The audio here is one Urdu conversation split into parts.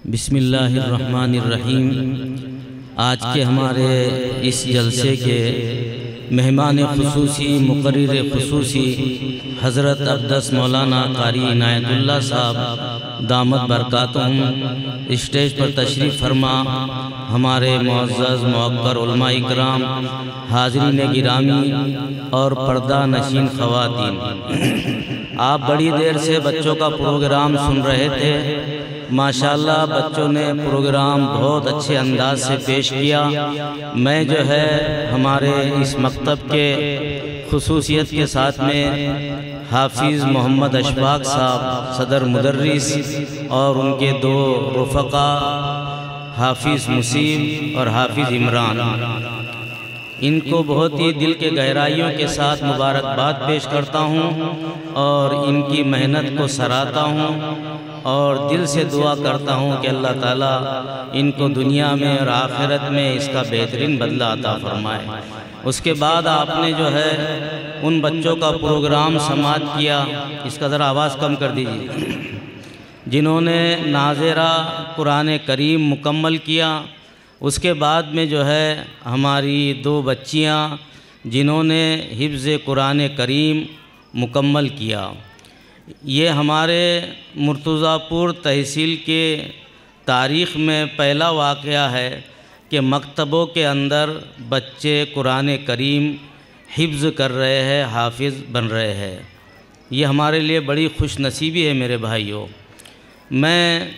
بسم اللہ الرحمن الرحیم۔ آج کے ہمارے اس جلسے کے مہمان خصوصی مقرر خصوصی حضرت اقدس مولانا قاری عنایت اللہ صاحب دامت برکاتہم اسٹیج پر تشریف فرما ہمارے معزز موقر علماء اکرام، حاضرین گرامی اور پردہ نشین خواتین، آپ بڑی دیر سے بچوں کا پروگرام سن رہے تھے۔ ماشاءاللہ بچوں نے پروگرام بہت اچھے انداز سے پیش کیا۔ میں جو ہے ہمارے اس مکتب کے خصوصیت کے ساتھ میں حافظ محمد اشفاق صاحب صدر مدرس اور ان کے دو رفقا حافظ مصیب اور حافظ عمران، ان کو بہت ہی دل کے گہرائیوں کے ساتھ مبارکباد پیش کرتا ہوں اور ان کی محنت کو سراہتا ہوں اور دل سے دعا کرتا ہوں کہ اللہ تعالیٰ ان کو دنیا میں اور آخرت میں اس کا بہترین بدلہ عطا فرمائے۔ اس کے بعد آپ نے جو ہے ان بچوں کا پروگرام سماعت کیا، اس کا ذرا آواز کم کر دیجیے، جنہوں نے ناظرہ قرآن کریم مکمل کیا۔ اس کے بعد میں جو ہے ہماری دو بچیاں جنہوں نے حفظ قرآن کریم مکمل کیا۔ یہ ہمارے مرتضیٰ پور تحصیل کے تاریخ میں پہلا واقعہ ہے کہ مکتبوں کے اندر بچے قرآن کریم حفظ کر رہے ہیں، حافظ بن رہے ہیں۔ یہ ہمارے لیے بڑی خوش نصیبی ہے میرے بھائیوں۔ میں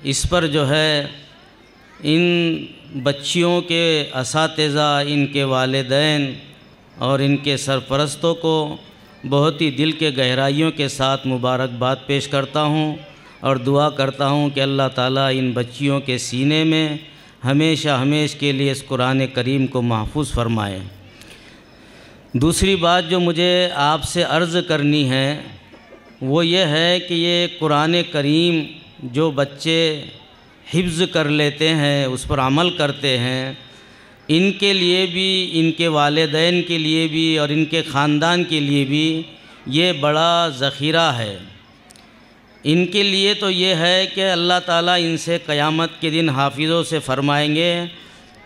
اس پر جو ہے ان بچیوں کے اساتذہ، ان کے والدین اور ان کے سرپرستوں کو بہت ہی دل کے گہرائیوں کے ساتھ مبارکباد پیش کرتا ہوں اور دعا کرتا ہوں کہ اللہ تعالیٰ ان بچیوں کے سینے میں ہمیشہ ہمیشہ کے لیے اس قرآن کریم کو محفوظ فرمائے۔ دوسری بات جو مجھے آپ سے عرض کرنی ہے وہ یہ ہے کہ یہ قرآن کریم جو بچے حفظ کر لیتے ہیں، اس پر عمل کرتے ہیں، ان کے لیے بھی، ان کے والدین کے لیے بھی اور ان کے خاندان کے لیے بھی یہ بڑا ذخیرہ ہے۔ ان کے لیے تو یہ ہے کہ اللہ تعالیٰ ان سے قیامت کے دن حافظوں سے فرمائیں گے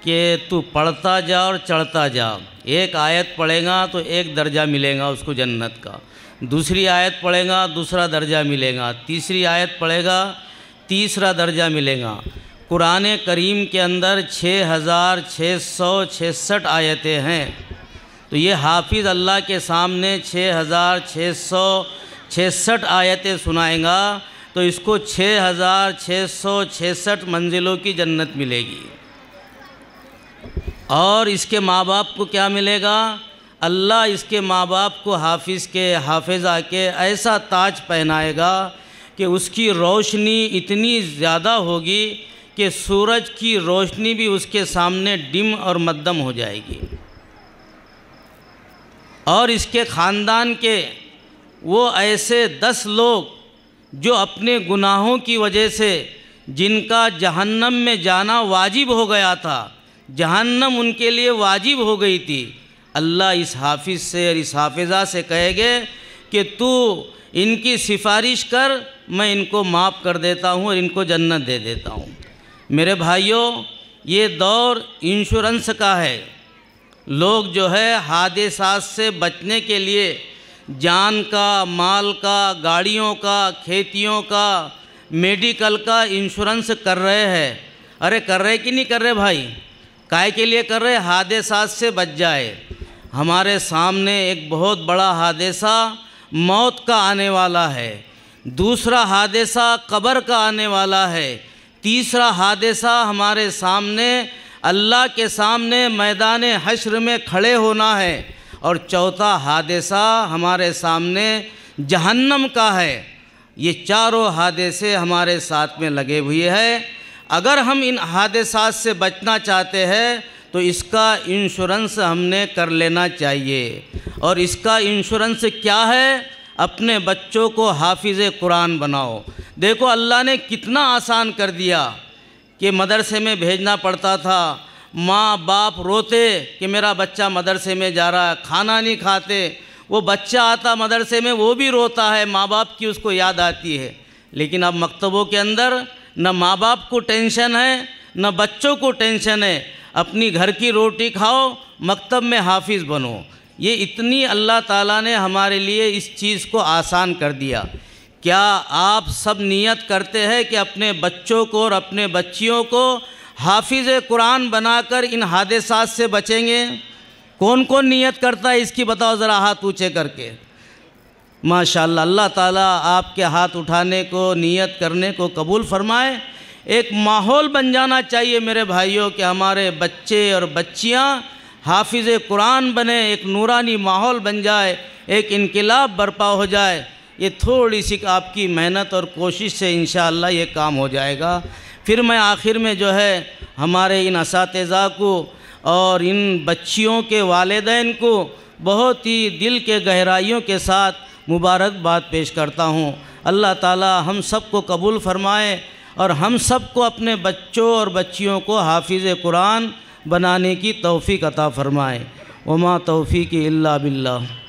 کہ تو پڑھتا جا اور چڑھتا جا، ایک آیت پڑھے گا تو ایک درجہ ملے گا اس کو جنت کا، دوسری آیت پڑھے گا دوسرا درجہ ملے گا، تیسری آیت پڑھے گا تیسرا درجہ ملے گا۔ قرآن کریم کے اندر 6666 آیتیں ہیں، تو یہ حافظ اللہ کے سامنے 6666 آیتیں سنائیں گا تو اس کو 6666 منزلوں کی جنت ملے گی۔ اور اس کے ماں باپ کو کیا ملے گا؟ اللہ اس کے ماں باپ کو حافظ کے، حافظہ کے ایسا تاج پہنائے گا کہ اس کی روشنی اتنی زیادہ ہوگی کہ سورج کی روشنی بھی اس کے سامنے ڈم اور مدھم ہو جائے گی۔ اور اس کے خاندان کے وہ ایسے 10 لوگ جو اپنے گناہوں کی وجہ سے جن کا جہنم میں جانا واجب ہو گیا تھا، جہنم ان کے لیے واجب ہو گئی تھی، اللہ اس حافظ سے اور اس حافظہ سے کہے گے کہ تو ان کی سفارش کر، میں ان کو معاف کر دیتا ہوں اور ان کو جنت دے دیتا ہوں۔ میرے بھائیوں، یہ دور انشورنس کا ہے۔ لوگ جو ہے حادثات سے بچنے کے لیے جان کا، مال کا، گاڑیوں کا، کھیتیوں کا، میڈیکل کا انشورنس کر رہے ہیں۔ ارے کر رہے کہ نہیں کر رہے بھائی؟ کائے کے لیے کر رہے؟ حادثات سے بچ جائے۔ ہمارے سامنے ایک بہت بڑا حادثہ موت کا آنے والا ہے، دوسرا حادثہ قبر کا آنے والا ہے، تیسرا حادثہ ہمارے سامنے اللہ کے سامنے میدان حشر میں کھڑے ہونا ہے، اور چوتھا حادثہ ہمارے سامنے جہنم کا ہے۔ یہ چاروں حادثے ہمارے ساتھ میں لگے ہوئے ہیں۔ اگر ہم ان حادثات سے بچنا چاہتے ہیں تو اس کا انشورنس ہم نے کر لینا چاہیے۔ اور اس کا انشورنس کیا ہے؟ اپنے بچوں کو حافظ قرآن بناؤ۔ دیکھو اللہ نے کتنا آسان کر دیا کہ مدرسے میں بھیجنا پڑتا تھا، ماں باپ روتے کہ میرا بچہ مدرسے میں جا رہا ہے، کھانا نہیں کھاتے، وہ بچہ آتا مدرسے میں وہ بھی روتا ہے، ماں باپ کی اس کو یاد آتی ہے۔ لیکن اب مکتبوں کے اندر نہ ماں باپ کو ٹینشن ہے نہ بچوں کو ٹینشن ہے، اپنی گھر کی روٹی کھاؤ، مکتب میں حافظ بنو۔ یہ اتنی اللہ تعالیٰ نے ہمارے لیے اس چیز کو آسان کر دیا۔ کیا آپ سب نیت کرتے ہیں کہ اپنے بچوں کو اور اپنے بچیوں کو حافظ قرآن بنا کر ان حادثات سے بچیں گے؟ کون کون نیت کرتا ہے اس کی بتاؤ ذرا ہاتھ اونچے کر کے۔ ماشاءاللہ، اللہ تعالیٰ آپ کے ہاتھ اٹھانے کو، نیت کرنے کو قبول فرمائے۔ ایک ماحول بن جانا چاہیے میرے بھائیوں کہ ہمارے بچے اور بچیاں حافظ قرآن بنے، ایک نورانی ماحول بن جائے، ایک انقلاب برپا ہو جائے۔ یہ تھوڑی سی آپ کی محنت اور کوشش سے انشاءاللہ یہ کام ہو جائے گا۔ پھر میں آخر میں جو ہے ہمارے ان اساتذہ کو اور ان بچیوں کے والدین کو بہت ہی دل کے گہرائیوں کے ساتھ مبارکباد پیش کرتا ہوں۔ اللہ تعالی ہم سب کو قبول فرمائے اور ہم سب کو اپنے بچوں اور بچیوں کو حافظ قرآن بنانے کی توفیق عطا فرمائے۔ وما توفیقی الا باللہ۔